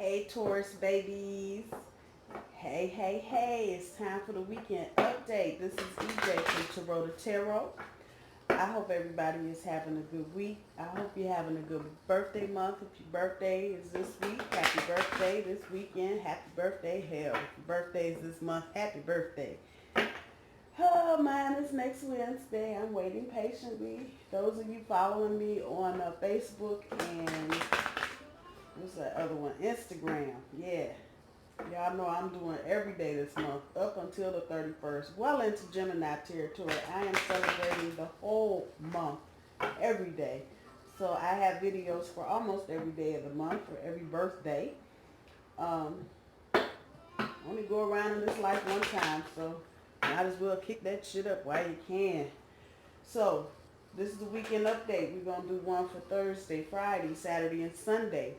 Hey Taurus babies. Hey, hey, hey. It's time for the weekend update. This is EJ from Taurota Tarot. I hope everybody is having a good week. I hope you're having a good birthday month. If your birthday is this week, happy birthday. This weekend, happy birthday. Hell, if your birthday is this month, happy birthday. Oh, mine is next Wednesday. I'm waiting patiently. Those of you following me on Facebook and what's that other one? Instagram. Yeah. Y'all know I'm doing every day this month up until the 31st. Well into Gemini territory. I am celebrating the whole month every day. So I have videos for almost every day of the month for every birthday. Only go around in this life one time, so might as well kick that shit up while you can. So this is the weekend update. We're going to do one for Thursday, Friday, Saturday, and Sunday.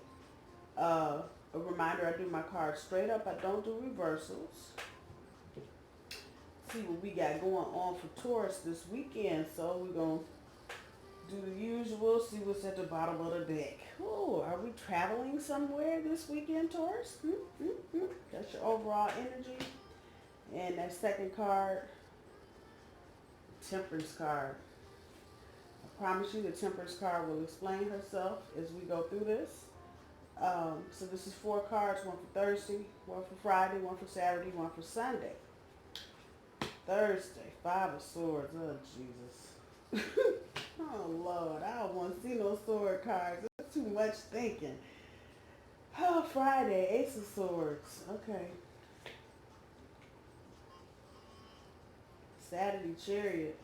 A reminder, I do my cards straight up. I don't do reversals. See what we got going on for Taurus this weekend. So we're going to do the usual, see what's at the bottom of the deck. Oh, are we traveling somewhere this weekend, Taurus? That's your overall energy. And that second card, Temperance card. I promise you the Temperance card will explain herself as we go through this. So this is 4 cards, one for Thursday, one for Friday, one for Saturday, one for Sunday. Thursday, 5 of Swords. Oh, Jesus. Oh, Lord. I don't want to see no sword cards. That's too much thinking. Oh, Friday, Ace of Swords. Okay. Saturday, Chariot.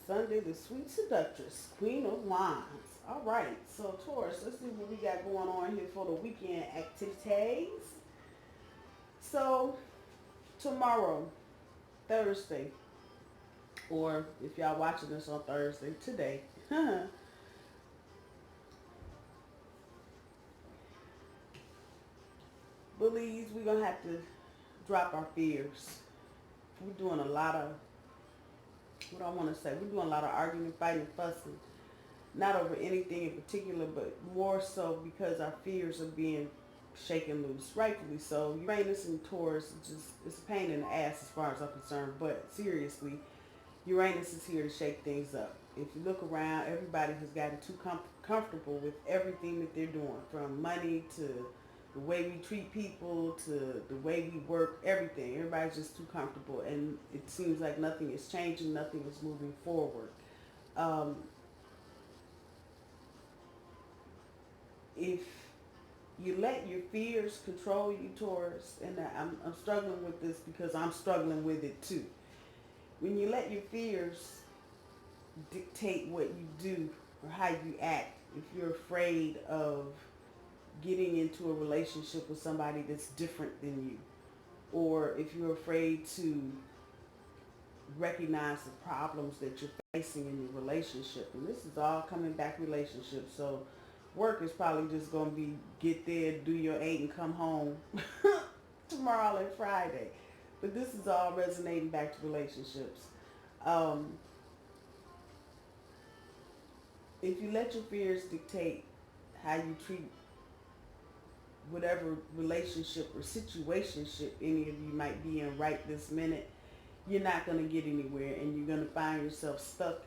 Sunday, the Sweet Seductress, Queen of Wands. All right, so Taurus, let's see what we got going on here for the weekend activities. So tomorrow, Thursday, or if y'all watching this on Thursday, today, bullies, we're going to have to drop our fears. We're doing a lot of, what I want to say, we're doing a lot of arguing, fighting, fussing. Not over anything in particular, but more so because our fears are being shaken loose, rightfully so. Uranus and Taurus, it's a pain in the ass as far as I'm concerned, but seriously, Uranus is here to shake things up. If you look around, everybody has gotten too comfortable with everything that they're doing, from money to the way we treat people to the way we work, everything. Everybody's just too comfortable, and it seems like nothing is changing, nothing is moving forward. If you let your fears control you, Taurus, and I'm struggling with this because I'm struggling with it too. When you let your fears dictate what you do or how you act, if you're afraid of getting into a relationship with somebody that's different than you, or if you're afraid to recognize the problems that you're facing in your relationship, and this is all coming back relationships, so work is probably just going to be get there, do your 8 and come home tomorrow and Friday. But this is all resonating back to relationships. If you let your fears dictate how you treat whatever relationship or situationship any of you might be in right this minute, you're not going to get anywhere, and you're going to find yourself stuck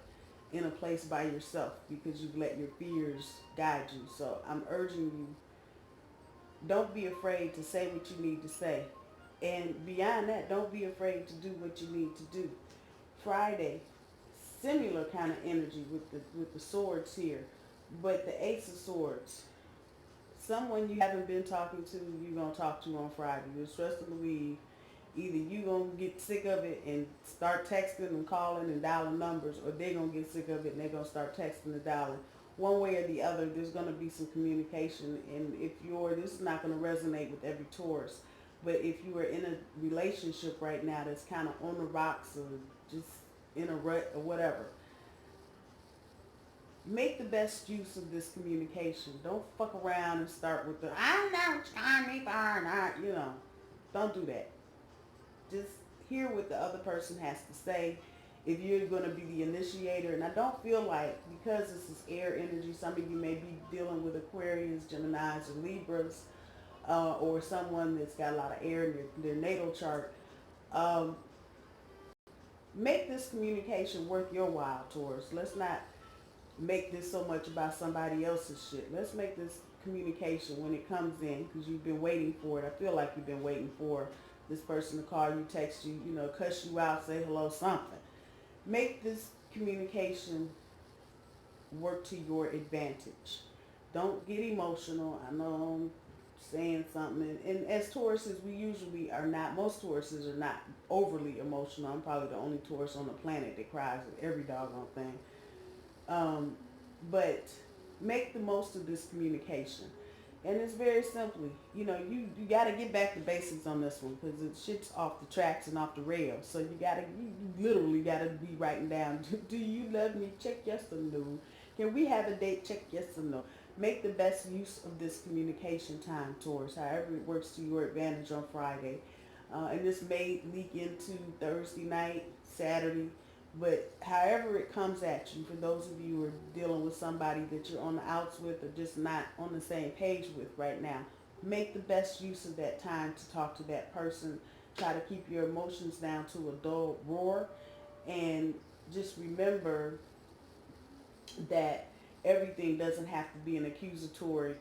in a place by yourself because you've let your fears guide you. So I'm urging you, don't be afraid to say what you need to say. And beyond that, don't be afraid to do what you need to do. Friday, similar kind of energy with the swords here, but the Ace of Swords. Someone you haven't been talking to, you're going to talk to on Friday. You're stressed to believe either you going to get sick of it and start texting and calling and dialing numbers, or they're going to get sick of it and they're going to start texting and dialing. One way or the other, there's going to be some communication. And if this is not going to resonate with every Taurus, but if you are in a relationship right now that's kind of on the rocks or just in a rut or whatever, make the best use of this communication. Don't fuck around and start with the, I know what you're trying me for, don't do that. Just hear what the other person has to say if you're going to be the initiator. And I don't feel like, because this is air energy, some of you may be dealing with Aquarius, Geminis, or Libras, or someone that's got a lot of air in their natal chart. Um, make this communication worth your while, Taurus. Let's not make this so much about somebody else's shit. Let's make this communication when it comes in, because you've been waiting for it. I feel like you've been waiting for this person to call you, text you, cuss you out, say hello, something. Make this communication work to your advantage. Don't get emotional. I know I'm saying something, and as Tauruses, we usually are not. Most Tauruses are not overly emotional. I'm probably the only Taurus on the planet that cries at every doggone thing. But make the most of this communication. And it's very simply, you got to get back to basics on this one, because it shit's off the tracks and off the rails. So you literally got to be writing down, do you love me? Check yes or no. Can we have a date? Check yes or no. Make the best use of this communication time, Taurus, however it works to your advantage on Friday. And this may leak into Thursday night, Saturday, but however it comes at you, for those of you who are dealing with somebody that you're on the outs with, or just not on the same page with right now, make the best use of that time to talk to that person. Try to keep your emotions down to a dull roar. And just remember that everything doesn't have to be an accusatory,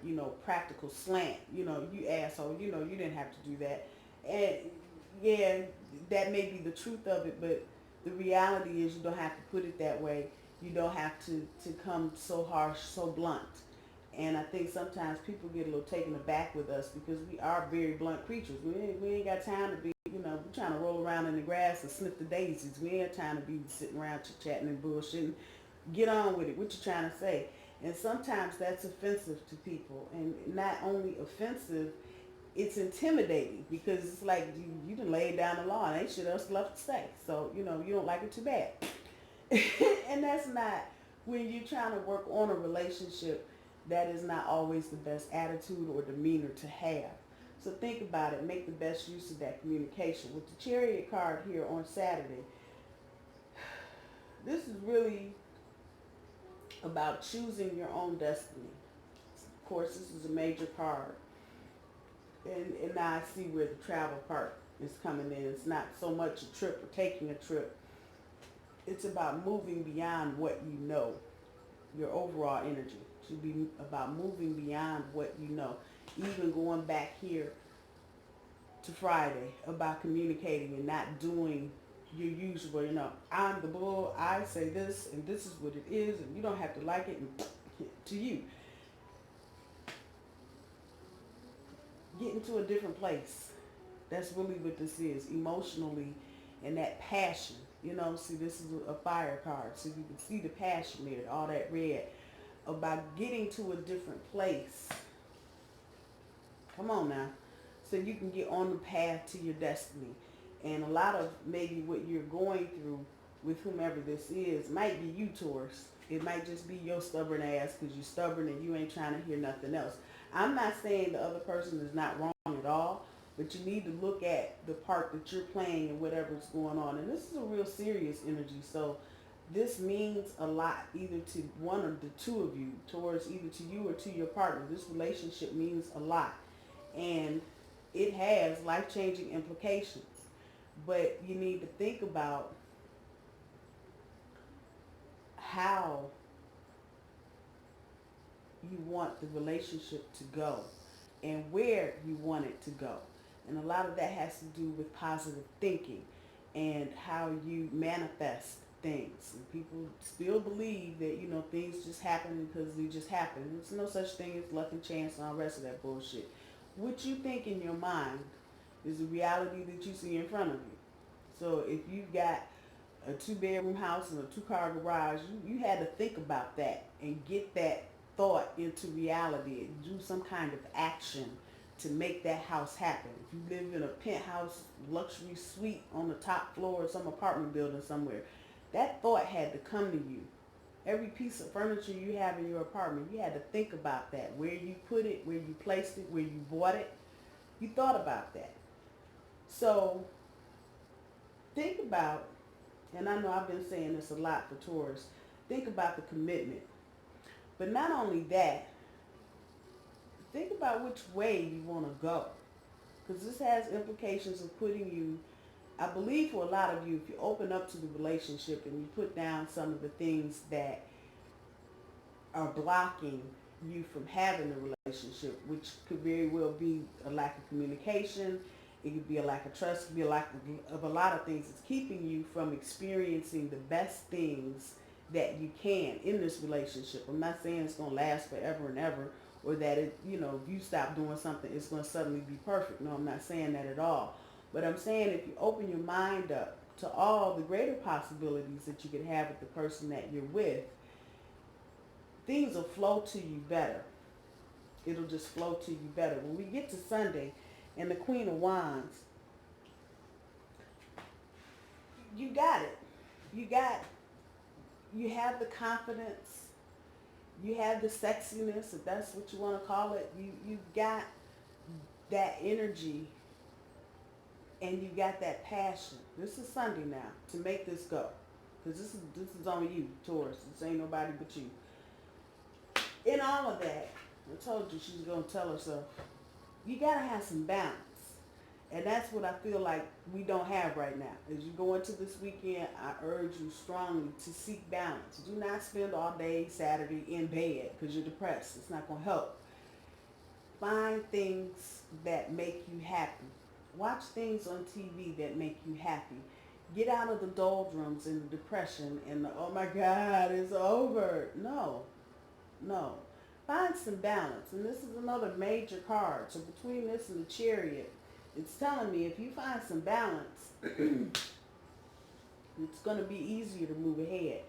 practical slant. You asshole, you didn't have to do that. And yeah, that may be the truth of it, but the reality is you don't have to put it that way. You don't have to come so harsh, so blunt. And I think sometimes people get a little taken aback with us, because we are very blunt creatures. We ain't got time to be, we're trying to roll around in the grass and sniff the daisies. We ain't got time to be sitting around chit-chatting and bullshitting. Get on with it. What you trying to say? And sometimes that's offensive to people. And not only offensive, it's intimidating, because it's like you done laid down the law and ain't shit else left to say. So, you don't like it too bad. And that's not, when you're trying to work on a relationship, that is not always the best attitude or demeanor to have. So think about it. Make the best use of that communication. With the Chariot card here on Saturday, this is really about choosing your own destiny. Of course, this is a major card. And now I see where the travel part is coming in. It's not so much a trip or taking a trip. It's about moving beyond what you know. Your overall energy should be about moving beyond what you know. Even going back here to Friday, about communicating and not doing your usual, I'm the bull, I say this, and this is what it is, and you don't have to like it, and to you. Get into a different place. That's really what this is, emotionally, and that passion. See, this is a fire card, so you can see the passion there, all that red, about getting to a different place. Come on now. So you can get on the path to your destiny. And a lot of maybe what you're going through with whomever this is might be you, Taurus. It might just be your stubborn ass, because you're stubborn and you ain't trying to hear nothing else. I'm not saying the other person is not wrong at all, but you need to look at the part that you're playing and whatever's going on. And this is a real serious energy. So this means a lot, either to one or the two of you, towards either to you or to your partner. This relationship means a lot. And it has life-changing implications. But you need to think about how you want the relationship to go and where you want it to go. And a lot of that has to do with positive thinking and how you manifest things. And people still believe that, things just happen because they just happen. There's no such thing as luck and chance and all the rest of that bullshit. What you think in your mind is the reality that you see in front of you. So if you've got a 2-bedroom house and a 2-car garage, you had to think about that and get that thought into reality and do some kind of action to make that house happen. If you live in a penthouse luxury suite on the top floor of some apartment building somewhere, that thought had to come to you. Every piece of furniture you have in your apartment, you had to think about that. Where you put it, where you placed it, where you bought it. You thought about that. So think about And I know I've been saying this a lot for Taurus. Think about the commitment. But not only that, think about which way you want to go. Because this has implications of putting you, I believe for a lot of you, if you open up to the relationship and you put down some of the things that are blocking you from having a relationship, which could very well be a lack of communication. It could be a lack of trust. It could be a lack of a lot of things. It's keeping you from experiencing the best things that you can in this relationship. I'm not saying it's going to last forever and ever, or that it, if you stop doing something, it's going to suddenly be perfect. No, I'm not saying that at all. But I'm saying if you open your mind up to all the greater possibilities that you could have with the person that you're with, things will flow to you better. It'll just flow to you better. When we get to Sunday and the Queen of Wands, you got it. You have the confidence. You have the sexiness, if that's what you want to call it. You got that energy and you got that passion. This is Sunday now to make this go. Because this is on you, Taurus. This ain't nobody but you. In all of that, I told you she's going to tell herself, you got to have some balance. And that's what I feel like we don't have right now. As you go into this weekend, I urge you strongly to seek balance. Do not spend all day Saturday in bed because you're depressed. It's not going to help. Find things that make you happy. Watch things on TV that make you happy. Get out of the doldrums and the depression and the, oh my God, it's over. No. Find some balance. And this is another major card. So between this and the Chariot, it's telling me if you find some balance, it's going to be easier to move ahead.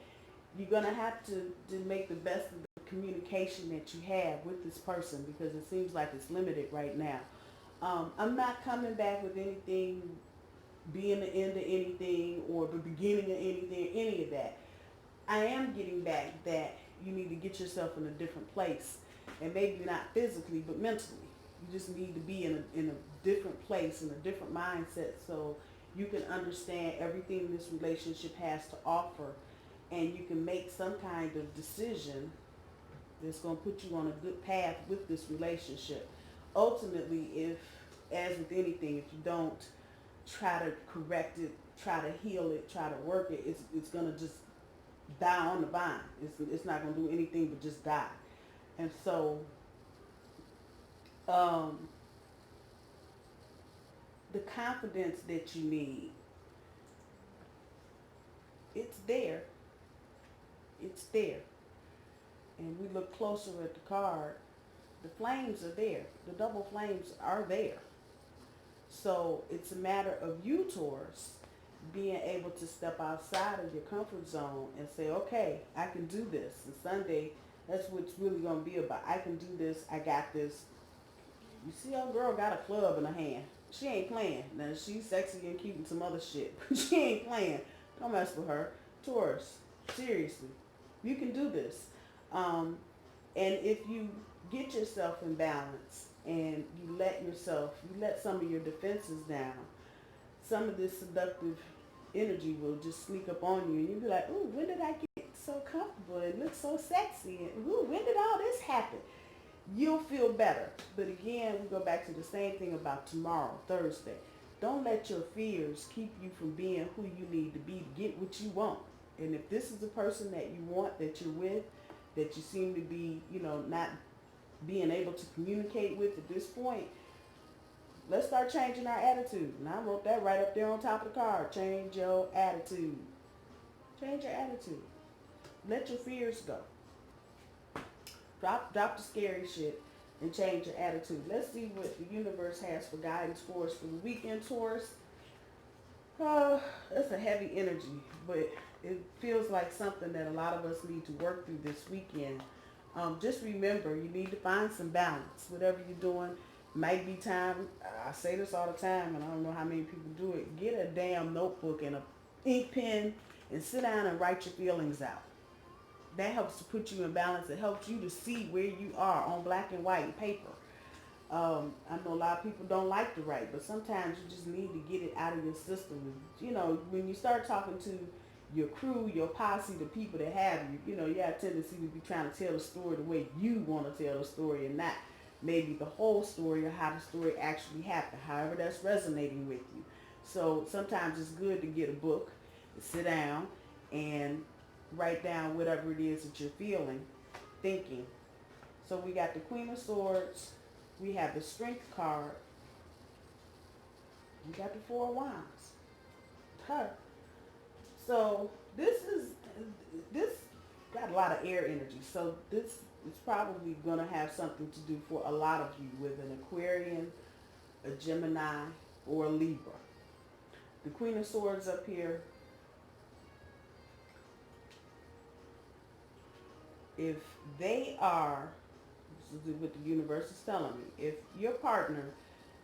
You're going to have to make the best of the communication that you have with this person because it seems like it's limited right now. I'm not coming back with anything being the end of anything or the beginning of anything, any of that. I am getting back that you need to get yourself in a different place, and maybe not physically but mentally. You just need to be in a different place, in a different mindset, so you can understand everything this relationship has to offer, and you can make some kind of decision that's going to put you on a good path with this relationship. Ultimately, if, as with anything, if you don't try to correct it, try to heal it, try to work it, it's going to just die on the vine. It's not going to do anything but just die. And so the confidence that you need, it's there. It's there. And we look closer at the card. The flames are there. The double flames are there. So it's a matter of you, Taurus, being able to step outside of your comfort zone and say, okay, I can do this. And Sunday, that's what it's really going to be about. I can do this. I got this. You see, old girl got a club in her hand. She ain't playing. Now, she's sexy and cute and some other shit. She ain't playing. Don't mess with her. Taurus, seriously, you can do this. And if you get yourself in balance and you let some of your defenses down, some of this seductive energy will just sneak up on you and you'll be like, ooh, when did I get so comfortable? It looks so sexy. And ooh, when did all this happen? You'll feel better. But again, we go back to the same thing about tomorrow, Thursday. Don't let your fears keep you from being who you need to be to get what you want. And if this is the person that you want, that you're with, that you seem to be, not being able to communicate with at this point, let's start changing our attitude. And I wrote that right up there on top of the card. Change your attitude. Change your attitude. Let your fears go. Drop the scary shit and change your attitude. Let's see what the universe has for guidance for us for the weekend, Taurus. That's a heavy energy, but it feels like something that a lot of us need to work through this weekend. Just remember, you need to find some balance. Whatever you're doing, might be time. I say this all the time, and I don't know how many people do it. Get a damn notebook and a ink pen and sit down and write your feelings out. That helps to put you in balance. It helps you to see where you are on black and white paper. I know a lot of people don't like to write, but sometimes you just need to get it out of your system. When you start talking to your crew, your posse, the people that have you. You know, you have a tendency to be trying to tell the story the way you want to tell the story, and not maybe the whole story or how the story actually happened, however that's resonating with you. So sometimes it's good to get a book, sit down, and write down whatever it is that you're feeling, thinking. So we got the Queen of Swords, we have the Strength card, we got the Four of Wands. Her. So this got a lot of air energy. So this is probably going to have something to do for a lot of you with an Aquarian, a Gemini, or a Libra. The Queen of Swords up here, if they are, this is what the universe is telling me, if your partner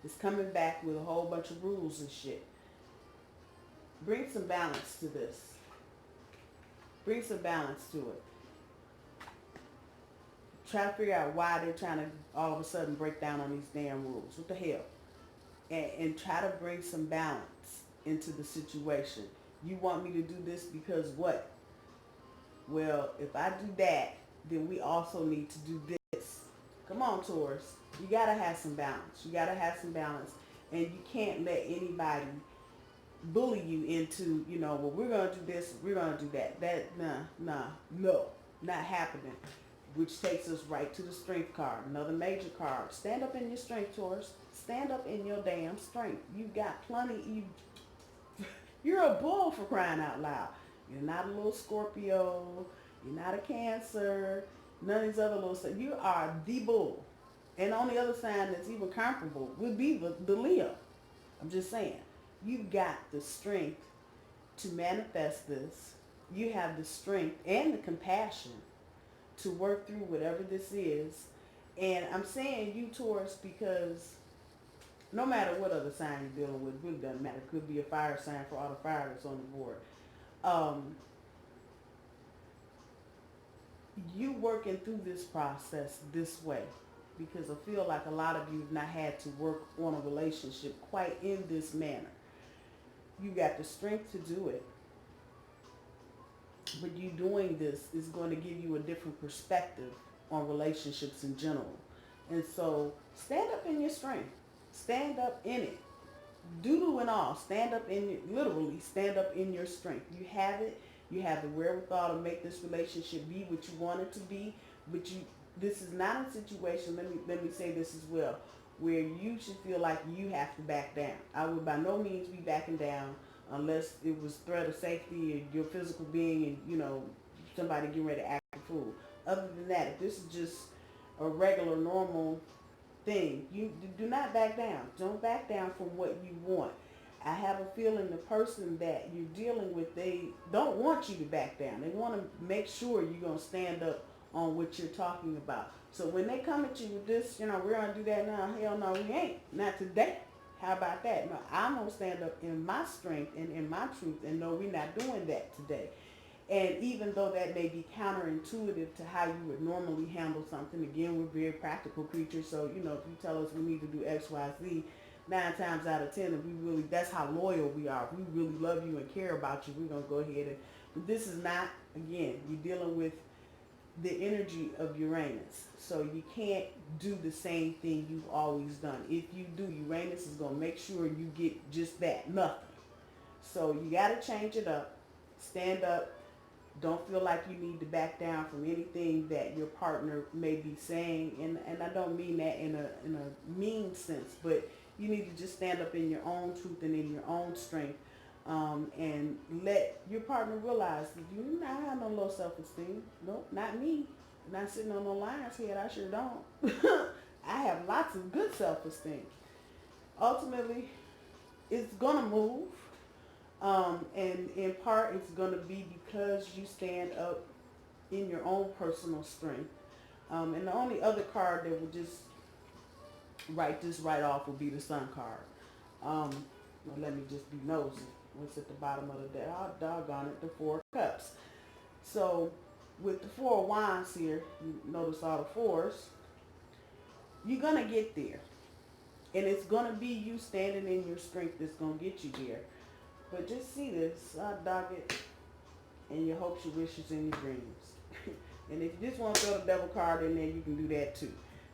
is coming back with a whole bunch of rules and shit, bring some balance to this. Bring some balance to it. Try to figure out why they're trying to all of a sudden break down on these damn rules. What the hell? And try to bring some balance into the situation. You want me to do this because what? Well, if I do that, then we also need to do this. Come on, Taurus. You got to have some balance. You got to have some balance. And you can't let anybody bully you into, you know, well, we're going to do this, we're going to do that. No, not happening. Which takes us right to the Strength card, another major card. Stand up in your strength, Taurus. Stand up in your damn strength. You got plenty. You're a bull, for crying out loud. You're not a little Scorpio. You're not a Cancer. None of these other little stuff. You are the bull. And on the other side that's even comparable would be the Leo. I'm just saying. You've got the strength to manifest this. You have the strength and the compassion to work through whatever this is. And I'm saying you, Taurus, because no matter what other sign you're dealing with, it really doesn't matter. It could be a fire sign for all the fire that's on the board. You working through this process this way, because I feel like a lot of you have not had to work on a relationship quite in this manner. You got the strength to do it. But you doing this is going to give you a different perspective on relationships in general. And so stand up in your strength. Stand up in it. Doodle and all. Stand up in it. Literally stand up in your strength. You have it. You have the wherewithal to make this relationship be what you want it to be. But this is not a situation, let me say this as well, where you should feel like you have to back down. I would by no means be backing down unless it was threat of safety or your physical being and, you know, somebody getting ready to act a fool. Other than that, if this is just a regular, normal thing, you do not back down. Don't back down from what you want. I have a feeling the person that you're dealing with, they don't want you to back down. They want to make sure you're going to stand up on what you're talking about. So when they come at you with this, you know, we're going to do that now. Hell no, we ain't. Not today. How about that? No, I'm going to stand up in my strength and in my truth and know we're not doing that today. And even though that may be counterintuitive to how you would normally handle something, again, we're very practical creatures. So, you know, if you tell us we need to do X, Y, Z, 9 times out of 10, if we really, that's how loyal we are. If we really love you and care about you, we're going to go ahead and, but this is not, again, you're dealing with the energy of Uranus. So you can't do the same thing you've always done. If you do, Uranus is going to make sure you get just that, nothing. So you got to change it up. Stand up. Don't feel like you need to back down from anything that your partner may be saying. And I don't mean that in a mean sense, but you need to just stand up in your own truth and in your own strength. And let your partner realize that you not have no low self-esteem. Nope, not me. I'm not sitting on no lion's head. I sure don't. I have lots of good self-esteem. Ultimately, it's going to move. And in part, it's going to be because you stand up in your own personal strength. And the only other card that will just write this right off will be the Sun card. Well, let me just be nosy. What's at the bottom of the deck? Oh, doggone it, the Four of Cups. So with the Four of Wands here, you notice all the fours, you're going to get there. And it's going to be you standing in your strength that's going to get you there. But just see this. I dog it. and your hopes, your wishes, and your dreams. And if you just want to throw the devil card in there, you can do that too.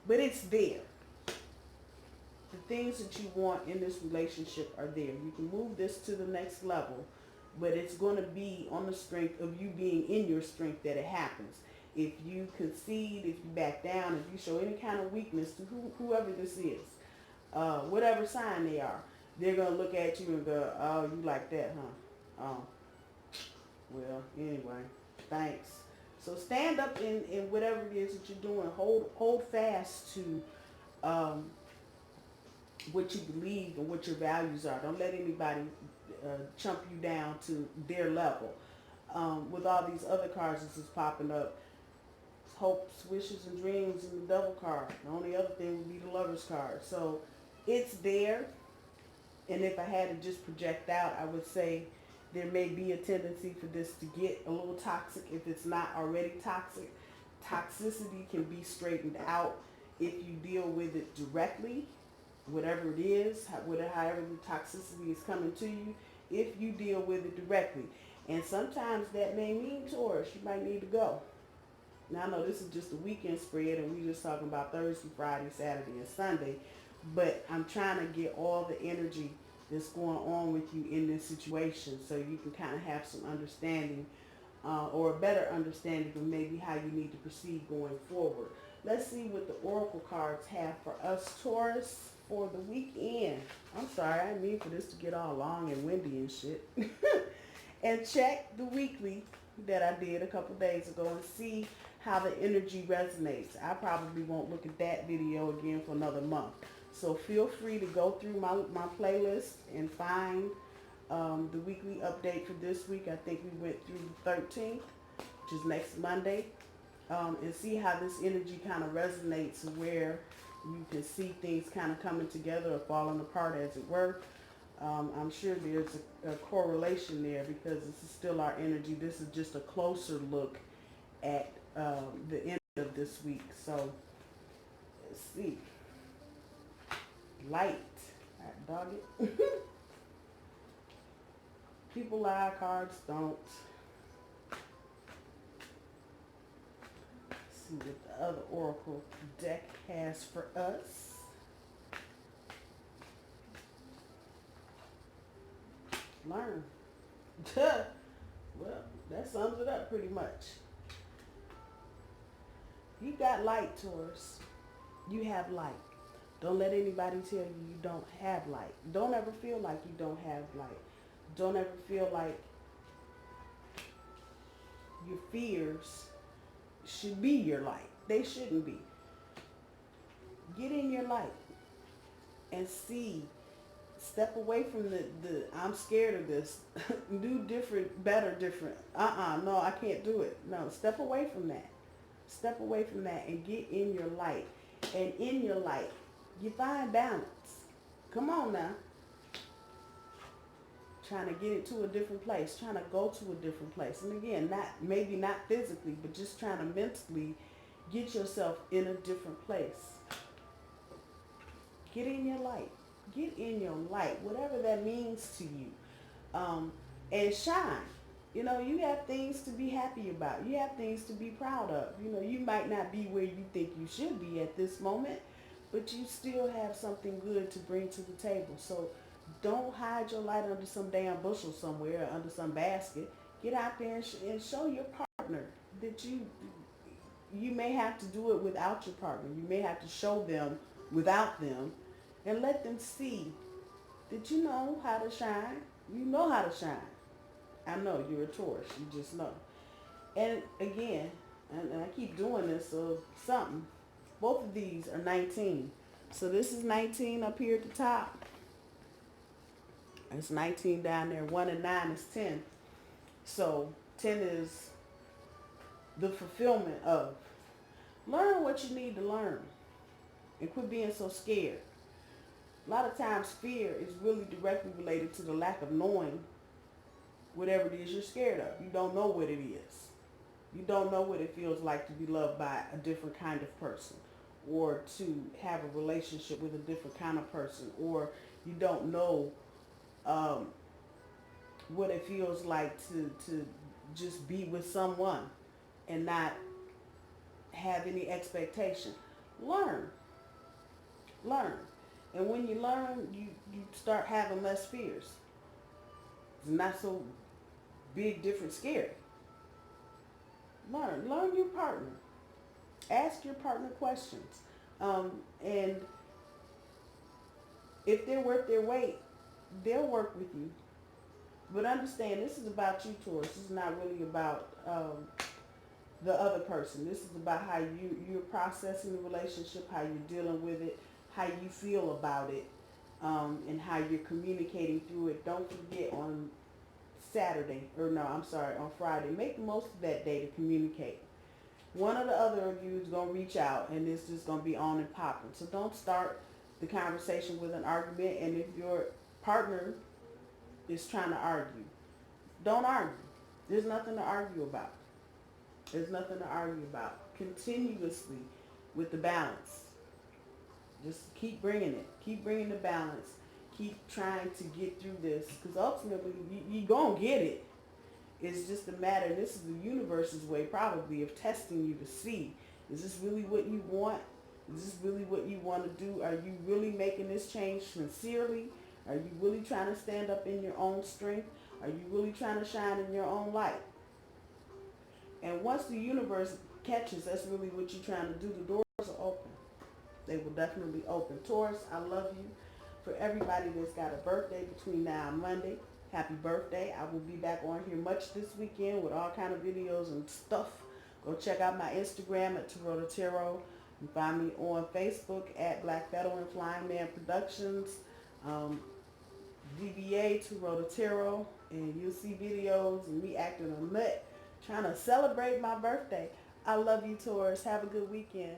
But it's there. The things that you want in this relationship are there. You can move this to the next level, but it's going to be on the strength of you being in your strength that it happens. If you concede, if you back down, if you show any kind of weakness to whoever this is, whatever sign they are, they're going to look at you and go, oh, you like that, huh? Oh, well, anyway, thanks. So stand up in whatever it is that you're doing. Hold fast to what you believe and what your values are. Don't let anybody chump you down to their level. With all these other cards that's just popping up, hopes, wishes, and dreams, and the devil card. The only other thing would be the lover's card. So it's there. And if I had to just project out, I would say there may be a tendency for this to get a little toxic if it's not already toxic. Toxicity can be straightened out if you deal with it directly, whatever it is, however the toxicity is coming to you, if you deal with it directly. And sometimes that may mean, Taurus, you might need to go. Now, I know this is just a weekend spread, and we're just talking about Thursday, Friday, Saturday, and Sunday, but I'm trying to get all the energy that's going on with you in this situation so you can kind of have some understanding or a better understanding of maybe how you need to proceed going forward. Let's see what the Oracle cards have for us, Taurus, for the weekend. I'm sorry, I didn't mean for this to get all long and windy and shit. And check the weekly that I did a couple days ago and see how the energy resonates. I probably won't look at that video again for another month. So feel free to go through my playlist and find the weekly update for this week. I think we went through the 13th, which is next Monday, and see how this energy kind of resonates, where you can see things kind of coming together or falling apart, as it were. I'm sure there's a correlation there because this is still our energy. This is just a closer look at the end of this week. So let's see. Light. Dog it. People lie, cards don't. Let's see what the other Oracle deck has for us. Learn. Well, that sums it up pretty much. You got light, Taurus. You have light. Don't let anybody tell you you don't have light. Don't ever feel like you don't have light. Don't ever feel like your fears should be your light. They shouldn't be. Get in your light and see. Step away from the I'm scared of this. Do different, better, different. No, I can't do it. No, step away from that. Step away from that and get in your light. And in your light, you find balance. Come on now. Trying to get it to a different place. Trying to go to a different place. And again, maybe not physically, but just trying to mentally get yourself in a different place. Get in your light. Get in your light, whatever that means to you. And shine. You know, you have things to be happy about. You have things to be proud of. You know, you might not be where you think you should be at this moment, but you still have something good to bring to the table. So don't hide your light under some damn bushel somewhere or under some basket. Get out there and show your partner that you may have to do it without your partner. You may have to show them without them and let them see that you know how to shine. You know how to shine. I know you're a Taurus. You just know. And again, and I keep doing this, so something. Both of these are 19. So this is 19 up here at the top. It's 19 down there. 1 and 9 is 10. So 10 is the fulfillment of. Learn what you need to learn. And quit being so scared. A lot of times fear is really directly related to the lack of knowing whatever it is you're scared of. You don't know what it is. You don't know what it feels like to be loved by a different kind of person, or to have a relationship with a different kind of person, or you don't know what it feels like to just be with someone and not have any expectation. Learn. Learn. And when you learn, you start having less fears. It's not so big, different, scary. Learn your partner. Ask your partner questions. And if they're worth their weight, they'll work with you. But understand, this is about you, Taurus. This is not really about the other person. This is about how you're processing the relationship, how you're dealing with it, how you feel about it, and how you're communicating through it. Don't forget on on Friday, make the most of that day to communicate. One or the other of you is going to reach out, and it's just going to be on and popping. So don't start the conversation with an argument, and if your partner is trying to argue, don't argue. There's nothing to argue about. There's nothing to argue about. Continuously with the balance. Just keep bringing it. Keep bringing the balance. Keep trying to get through this, because ultimately you're going to get it. It's just a matter, and this is the universe's way probably of testing you to see, is this really what you want? Is this really what you want to do? Are you really making this change sincerely? Are you really trying to stand up in your own strength? Are you really trying to shine in your own light? And once the universe catches that's really what you're trying to do, the doors are open. They will definitely open. Taurus, I love you. For everybody that's got a birthday between now and Monday, happy birthday. I will be back on here much this weekend with all kind of videos and stuff. Go check out my Instagram at Taurota Tarot. You can find me on Facebook at Black Veteran Flying Man Productions, DBA Taurota Tarot, and you'll see videos and me acting a nut trying to celebrate my birthday. I love you, Taurus. Have a good weekend.